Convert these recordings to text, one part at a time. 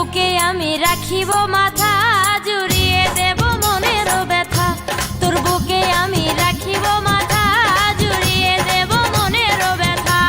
বুকে আমি রাখিব মাথা, জুড়িয়ে দেব মনের ব্যথা। তোর বুকে আমি রাখিব মাথা, জুড়িয়ে দেব মনের ব্যথা।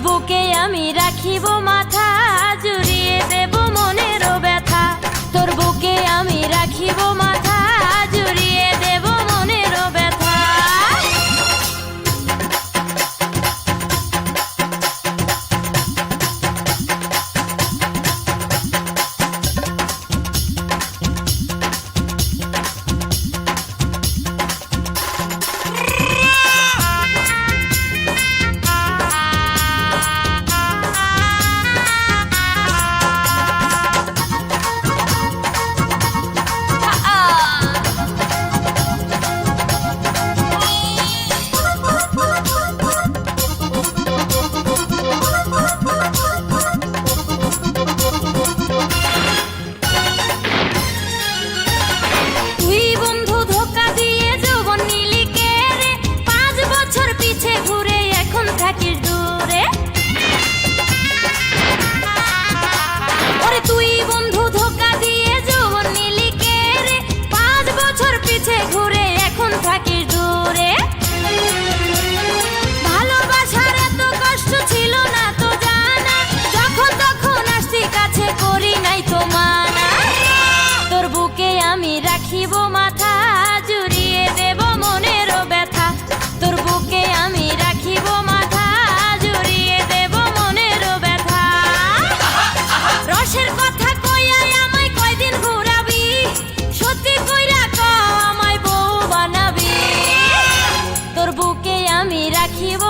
বুকে আমি রাখিব মাথা, জুড়িয়ে দেব মনের ব্যথা। তোর বুকে আমি রাখিব মাথা, জুড়িয়ে দেব মনের ব্যথা। আমি রাখিব মাথা, জুড়িয়ে দেব মনের ব্যথা। তোর বুকে আমি রাখিব মাথা, জুড়িয়ে দেব মনের ব্যথা। রসের কথা কইয়াই আমায় কয়দিন ঘুরাবি, সত্যি কইরা কও আমায় বউ বানাবি। তোর বুকে আমি রাখিব